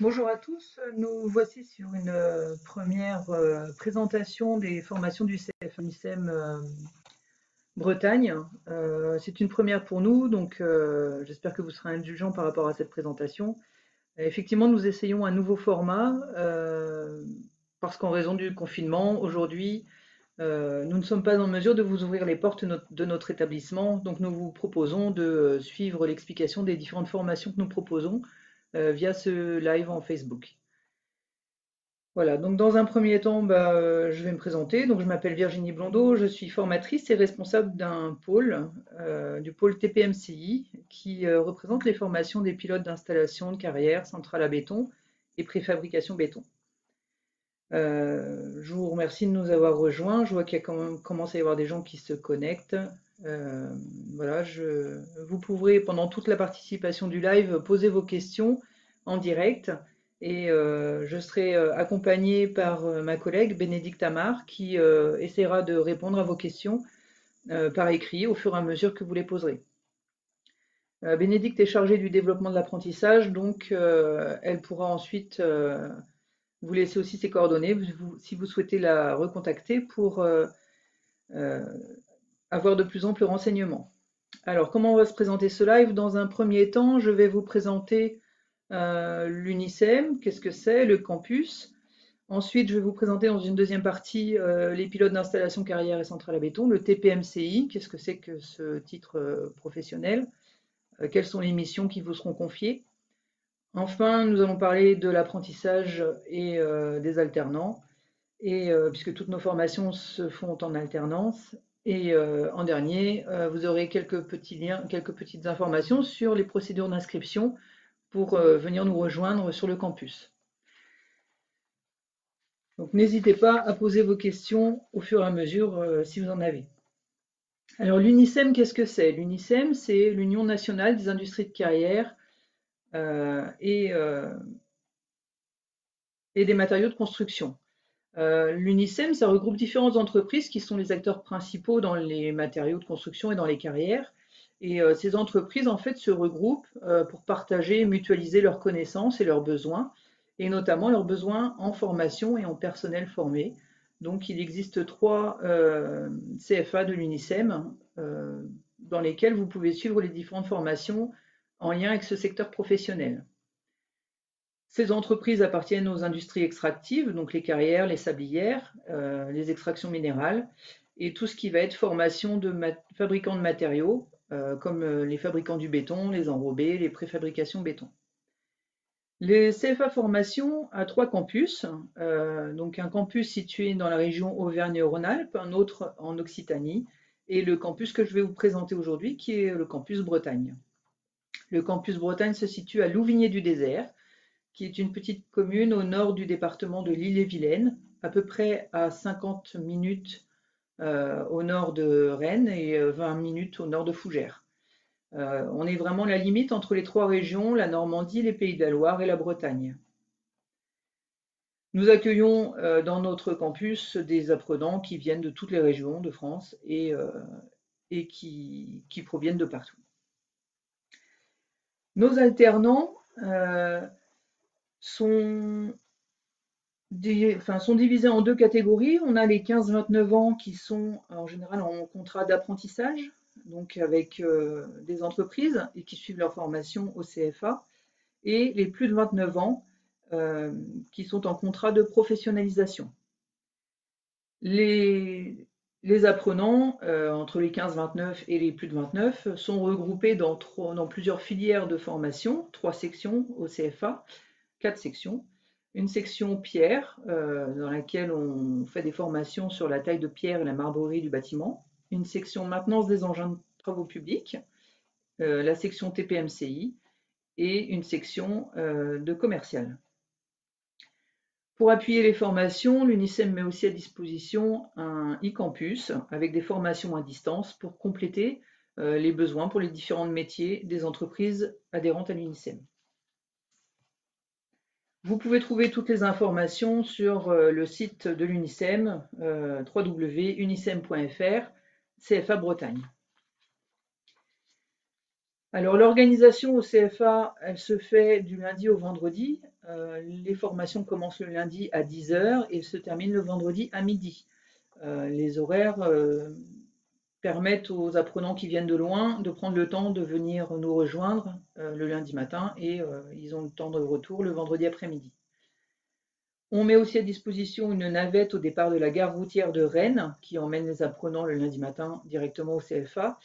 Bonjour à tous, nous voici sur une première présentation des formations du CF UNICEM Bretagne. C'est une première pour nous, donc j'espère que vous serez indulgents par rapport à cette présentation. Effectivement, nous essayons un nouveau format parce qu'en raison du confinement, aujourd'hui, nous ne sommes pas en mesure de vous ouvrir les portes de notre établissement, donc nous vous proposons de suivre l'explication des différentes formations que nous proposons via ce live en Facebook. Voilà, donc dans un premier temps, je vais me présenter. Donc, je m'appelle Virginie Blondeau, je suis formatrice et responsable d'un pôle, du pôle TPMCI, qui représente les formations des pilotes d'installation de carrière, centrale à béton et préfabrication béton. Je vous remercie de nous avoir rejoints. Je vois qu'il y a quand même, commence à y avoir des gens qui se connectent. Euh, voilà, vous pourrez pendant toute la participation du live poser vos questions en direct et je serai accompagnée par ma collègue Bénédicte Amar qui essaiera de répondre à vos questions par écrit au fur et à mesure que vous les poserez. Bénédicte est chargée du développement de l'apprentissage, donc elle pourra ensuite vous laisser aussi ses coordonnées si vous souhaitez la recontacter pour euh, avoir de plus amples renseignements. Alors, comment on va se présenter ce live? Dans un premier temps, je vais vous présenter l'UNICEM, qu'est-ce que c'est, le campus. Ensuite, je vais vous présenter dans une deuxième partie les pilotes d'installation carrière et centrale à béton, le TPMCI, qu'est-ce que c'est que ce titre professionnel, quelles sont les missions qui vous seront confiées. Enfin, nous allons parler de l'apprentissage et des alternants, et puisque toutes nos formations se font en alternance. Et en dernier, vous aurez quelques petits liens, quelques petites informations sur les procédures d'inscription pour venir nous rejoindre sur le campus. Donc n'hésitez pas à poser vos questions au fur et à mesure si vous en avez. Alors l'UNICEM, qu'est-ce que c'est? L'UNICEM, c'est l'Union nationale des industries de carrière euh, et, euh, et des matériaux de construction. L'UNICEM, ça regroupe différentes entreprises qui sont les acteurs principaux dans les matériaux de construction et dans les carrières. Et ces entreprises, en fait, se regroupent pour partager et mutualiser leurs connaissances et leurs besoins, et notamment leurs besoins en formation et en personnel formé. Donc, il existe trois CFA de l'UNICEM dans lesquels vous pouvez suivre les différentes formations en lien avec ce secteur professionnel. Ces entreprises appartiennent aux industries extractives, donc les carrières, les sablières, les extractions minérales et tout ce qui va être formation de fabricants de matériaux, comme les fabricants du béton, les enrobés, les préfabrications béton. Les CFA Formation a trois campus, donc un campus situé dans la région Auvergne-Rhône-Alpes, un autre en Occitanie, et le campus que je vais vous présenter aujourd'hui, qui est le campus Bretagne. Le campus Bretagne se situe à Louvigné-du-Désert, qui est une petite commune au nord du département de l'Ille-et-Vilaine, à peu près à 50 minutes au nord de Rennes et 20 minutes au nord de Fougères. On est vraiment la limite entre les trois régions, la Normandie, les Pays de la Loire et la Bretagne. Nous accueillons dans notre campus des apprenants qui viennent de toutes les régions de France et qui proviennent de partout. Nos alternants sont sont divisés en deux catégories. On a les 15-29 ans qui sont en général en contrat d'apprentissage, donc avec des entreprises et qui suivent leur formation au CFA, et les plus de 29 ans qui sont en contrat de professionnalisation. Les, les apprenants entre les 15-29 et les plus de 29 sont regroupés dans plusieurs filières de formation, 3 sections au CFA, 4 sections. Une section pierre, dans laquelle on fait des formations sur la taille de pierre et la marbrerie du bâtiment. Une section maintenance des engins de travaux publics, la section TPMCI et une section de commercial. Pour appuyer les formations, l'UNICEM met aussi à disposition un e-campus avec des formations à distance pour compléter les besoins pour les différents métiers des entreprises adhérentes à l'UNICEM. Vous pouvez trouver toutes les informations sur le site de l'UNICEM, www.unicem.fr, CFA Bretagne. Alors l'organisation au CFA, elle se fait du lundi au vendredi. Les formations commencent le lundi à 10 heures et se terminent le vendredi à midi. Les horaires permettent aux apprenants qui viennent de loin de prendre le temps de venir nous rejoindre le lundi matin et ils ont le temps de retour le vendredi après-midi. On met aussi à disposition une navette au départ de la gare routière de Rennes qui emmène les apprenants le lundi matin directement au CFA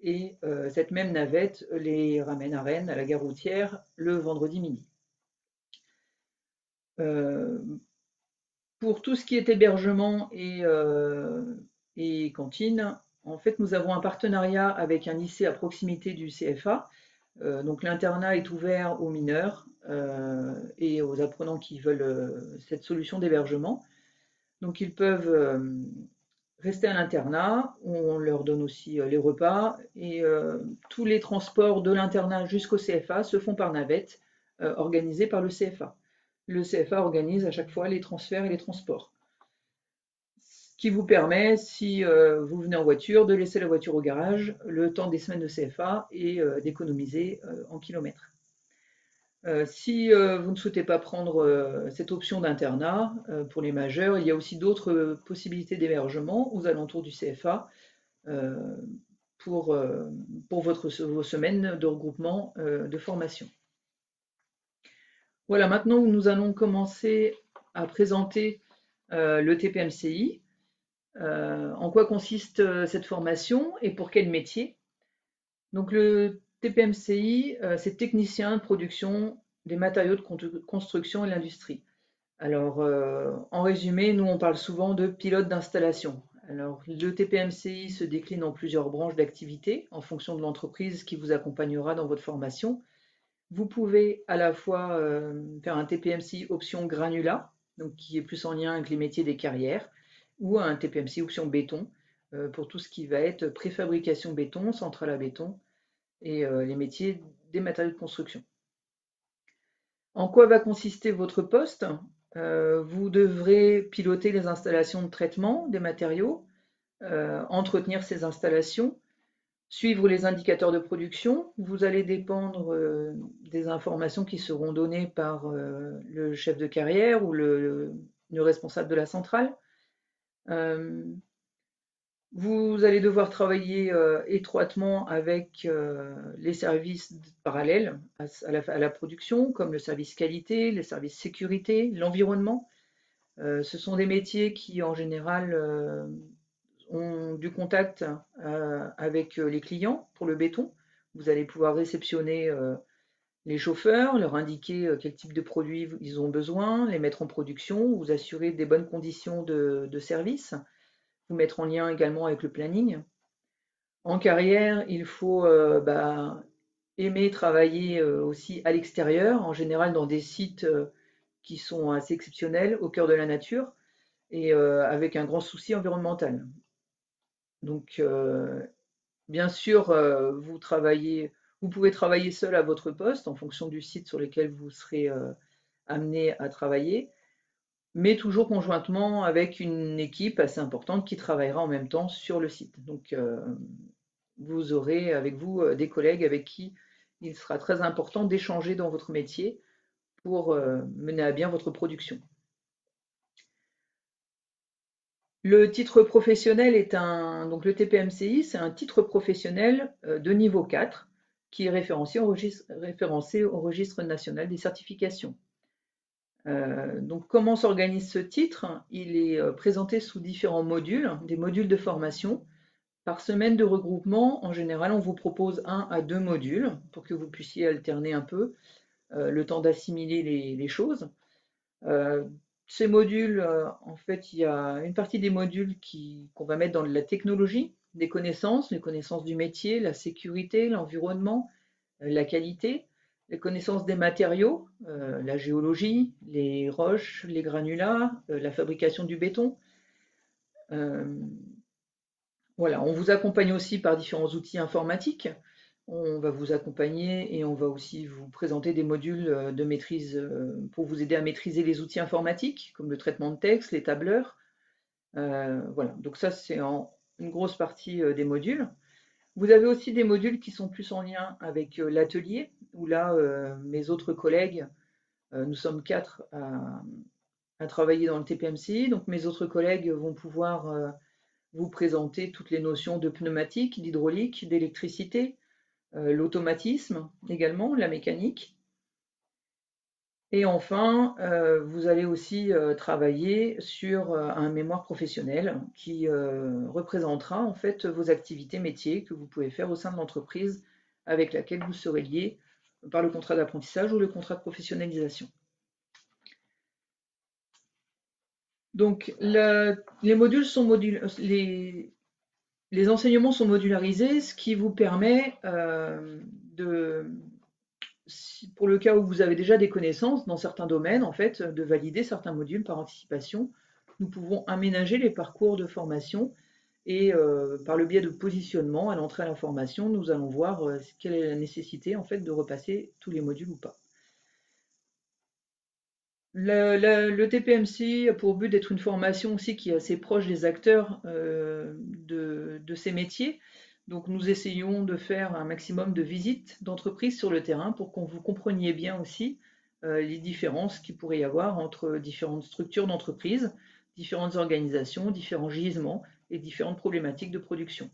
et cette même navette les ramène à Rennes, à la gare routière, le vendredi midi. Pour tout ce qui est hébergement et cantine, en fait, nous avons un partenariat avec un lycée à proximité du CFA. Donc l'internat est ouvert aux mineurs et aux apprenants qui veulent cette solution d'hébergement. Donc ils peuvent rester à l'internat, on leur donne aussi les repas et tous les transports de l'internat jusqu'au CFA se font par navette organisée par le CFA. Le CFA organise à chaque fois les transferts et les transports. Ce qui vous permet, si vous venez en voiture, de laisser la voiture au garage le temps des semaines de CFA et d'économiser en kilomètres. Si vous ne souhaitez pas prendre cette option d'internat pour les majeurs, il y a aussi d'autres possibilités d'hébergement aux alentours du CFA euh, pour vos semaines de regroupement de formation. Voilà, maintenant nous allons commencer à présenter le TPMCI. En quoi consiste cette formation et pour quel métier? Donc le TPMCI, c'est technicien de production des matériaux de construction et l'industrie. Alors, en résumé, nous on parle souvent de pilote d'installation. Alors, le TPMCI se décline en plusieurs branches d'activité en fonction de l'entreprise qui vous accompagnera dans votre formation. Vous pouvez à la fois faire un TPMCI option granulat, donc qui est plus en lien avec les métiers des carrières, ou un TPMCI option béton pour tout ce qui va être préfabrication béton, centrale à béton et les métiers des matériaux de construction. En quoi va consister votre poste? Vous devrez piloter les installations de traitement des matériaux, entretenir ces installations, suivre les indicateurs de production. Vous allez dépendre des informations qui seront données par le chef de carrière ou le responsable de la centrale. Vous allez devoir travailler étroitement avec les services parallèles à la production, comme le service qualité, les services sécurité, l'environnement. Ce sont des métiers qui, en général, ont du contact avec les clients pour le béton. Vous allez pouvoir réceptionner les chauffeurs, leur indiquer quel type de produits ils ont besoin, les mettre en production, vous assurer des bonnes conditions de service, vous mettre en lien également avec le planning. En carrière, il faut aimer travailler aussi à l'extérieur, en général dans des sites qui sont assez exceptionnels, au cœur de la nature, et avec un grand souci environnemental. Donc, bien sûr, vous pouvez travailler seul à votre poste en fonction du site sur lequel vous serez amené à travailler, mais toujours conjointement avec une équipe assez importante qui travaillera en même temps sur le site. Donc, vous aurez avec vous des collègues avec qui il sera très important d'échanger dans votre métier pour mener à bien votre production. Le titre professionnel donc le TPMCI, c'est un titre professionnel de niveau 4 qui est référencé au registre national des certifications. Donc comment s'organise ce titre? Il est présenté sous différents modules, des modules de formation. Par semaine de regroupement, en général, on vous propose 1 à 2 modules pour que vous puissiez alterner un peu le temps d'assimiler les choses. Ces modules, en fait, il y a une partie des modules qu'on va mettre dans la technologie, des connaissances, les connaissances du métier, la sécurité, l'environnement, la qualité, les connaissances des matériaux, la géologie, les roches, les granulats, la fabrication du béton. Voilà, on vous accompagne aussi par différents outils informatiques. On va vous accompagner et on va aussi vous présenter des modules de maîtrise pour vous aider à maîtriser les outils informatiques, comme le traitement de texte, les tableurs. Voilà, donc ça c'est une grosse partie des modules. Vous avez aussi des modules qui sont plus en lien avec l'atelier, où là, mes autres collègues, nous sommes 4 à travailler dans le TPMCI, donc mes autres collègues vont pouvoir vous présenter toutes les notions de pneumatique, d'hydraulique, d'électricité, l'automatisme également, la mécanique. Et enfin, vous allez aussi travailler sur un mémoire professionnel qui représentera en fait vos activités métiers que vous pouvez faire au sein de l'entreprise avec laquelle vous serez lié par le contrat d'apprentissage ou le contrat de professionnalisation. Donc, les modules sont les enseignements sont modularisés, ce qui vous permet pour le cas où vous avez déjà des connaissances dans certains domaines, en fait, de valider certains modules par anticipation. Nous pouvons aménager les parcours de formation et par le biais de positionnement à l'entrée à la formation, nous allons voir quelle est la nécessité en fait de repasser tous les modules ou pas. Le TPMC a pour but d'être une formation aussi qui est assez proche des acteurs de ces métiers. Donc nous essayons de faire un maximum de visites d'entreprises sur le terrain pour qu'on vous compreniez bien aussi les différences qu'il pourrait y avoir entre différentes structures d'entreprise, différentes organisations, différents gisements et différentes problématiques de production.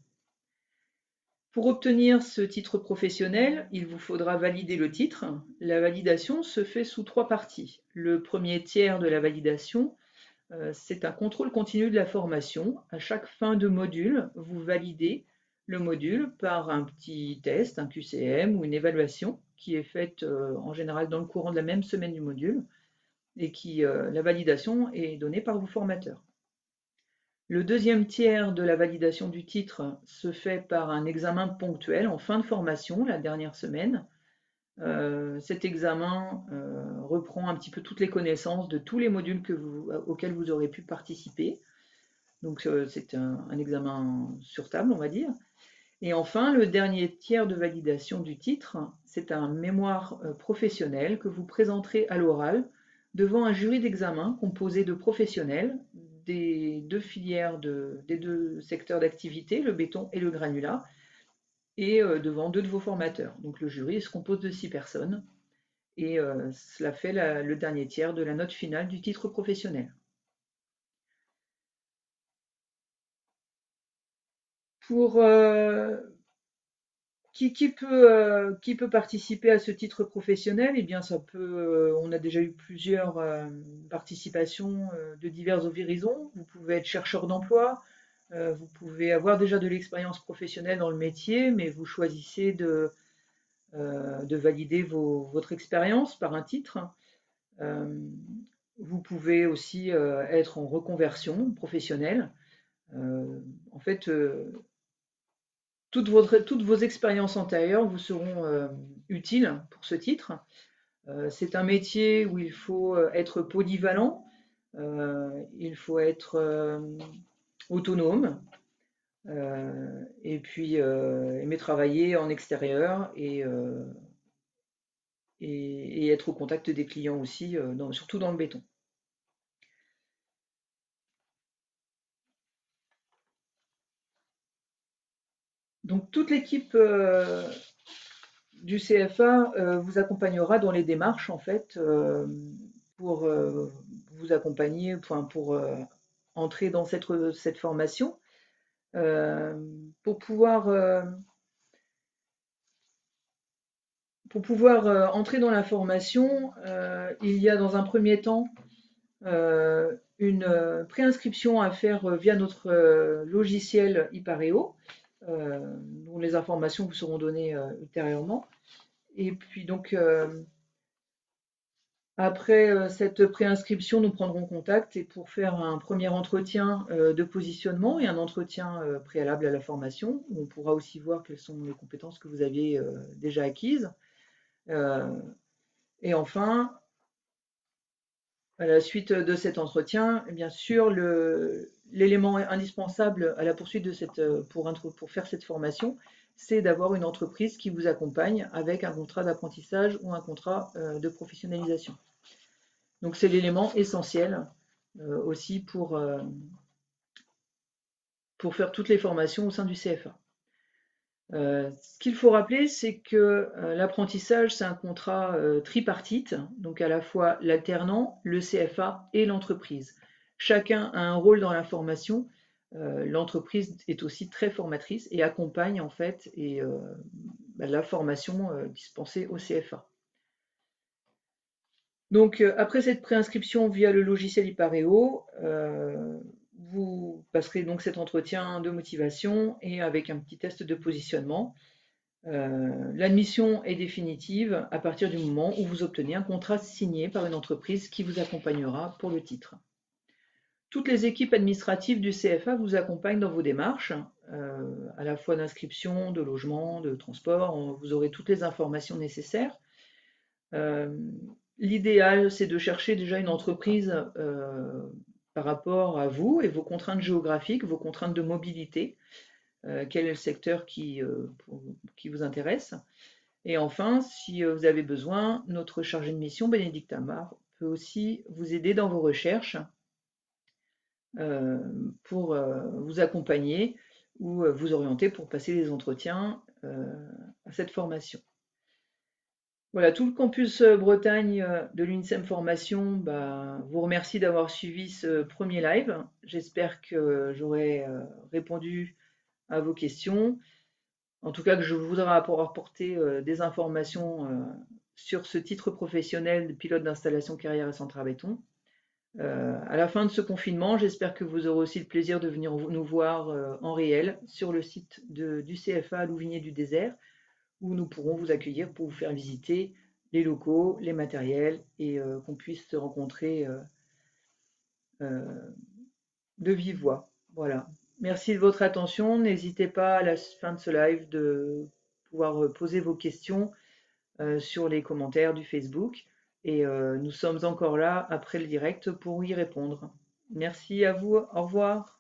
Pour obtenir ce titre professionnel, il vous faudra valider le titre. La validation se fait sous 3 parties. Le premier tiers de la validation, c'est un contrôle continu de la formation. À chaque fin de module, vous validez le module par un petit test, un QCM ou une évaluation qui est faite en général dans le courant de la même semaine du module et la validation est donnée par vos formateurs. Le deuxième tiers de la validation du titre se fait par un examen ponctuel en fin de formation, la dernière semaine. Cet examen reprend un petit peu toutes les connaissances de tous les modules auxquels vous aurez pu participer. Donc c'est un examen sur table, on va dire. Et enfin, le dernier tiers de validation du titre, c'est un mémoire professionnel que vous présenterez à l'oral devant un jury d'examen composé de professionnels des deux filières, des deux secteurs d'activité, le béton et le granulat, et devant 2 de vos formateurs. Donc le jury se compose de 6 personnes, et cela fait le dernier tiers de la note finale du titre professionnel. Pour qui peut participer à ce titre professionnel? Eh bien, on a déjà eu plusieurs participations de divers horizons. Vous pouvez être chercheur d'emploi, vous pouvez avoir déjà de l'expérience professionnelle dans le métier, mais vous choisissez de valider votre expérience par un titre. Vous pouvez aussi être en reconversion professionnelle. En fait, toutes vos expériences antérieures vous seront utiles pour ce titre. C'est un métier où il faut être polyvalent, il faut être autonome, et puis aimer travailler en extérieur et être au contact des clients aussi, surtout dans le béton. Donc toute l'équipe du CFA vous accompagnera dans les démarches en fait pour vous accompagner, pour entrer dans cette formation. Pour pouvoir entrer dans la formation, il y a dans un premier temps une préinscription à faire via notre logiciel Ipareo, dont les informations vous seront données ultérieurement. Et puis donc, après cette préinscription, nous prendrons contact et pour faire un premier entretien de positionnement et un entretien préalable à la formation, où on pourra aussi voir quelles sont les compétences que vous aviez déjà acquises. Et enfin, à la suite de cet entretien, bien sûr, l'élément indispensable à la poursuite pour faire cette formation, c'est d'avoir une entreprise qui vous accompagne avec un contrat d'apprentissage ou un contrat de professionnalisation. Donc c'est l'élément essentiel aussi pour faire toutes les formations au sein du CFA. Ce qu'il faut rappeler, c'est que l'apprentissage, c'est un contrat tripartite, donc à la fois l'alternant, le CFA et l'entreprise. Chacun a un rôle dans la formation. L'entreprise est aussi très formatrice et accompagne en fait la formation dispensée au CFA. Donc après cette préinscription via le logiciel Ipareo, vous passerez donc cet entretien de motivation et avec un petit test de positionnement. L'admission est définitive à partir du moment où vous obtenez un contrat signé par une entreprise qui vous accompagnera pour le titre. Toutes les équipes administratives du CFA vous accompagnent dans vos démarches, à la fois d'inscription, de logement, de transport. Vous aurez toutes les informations nécessaires. L'idéal, c'est de chercher déjà une entreprise par rapport à vous et vos contraintes géographiques, vos contraintes de mobilité. Quel est le secteur qui vous intéresse. Et enfin, si vous avez besoin, notre chargé de mission, Bénédicte Amar, peut aussi vous aider dans vos recherches pour vous accompagner ou vous orienter pour passer les entretiens à cette formation. Voilà, tout le campus Bretagne de l'UNICEM Formation vous remercie d'avoir suivi ce premier live. J'espère que j'aurai répondu à vos questions. En tout cas, que je voudrais apporter des informations sur ce titre professionnel de pilote d'installation carrière et centre à béton. À la fin de ce confinement, j'espère que vous aurez aussi le plaisir de venir nous voir en réel sur le site du CFA à Louvigné-du-Désert, où nous pourrons vous accueillir pour vous faire visiter les locaux, les matériels et qu'on puisse se rencontrer de vive voix. Voilà. Merci de votre attention. N'hésitez pas à la fin de ce live de pouvoir poser vos questions sur les commentaires du Facebook. Et nous sommes encore là après le direct pour y répondre. Merci à vous. Au revoir.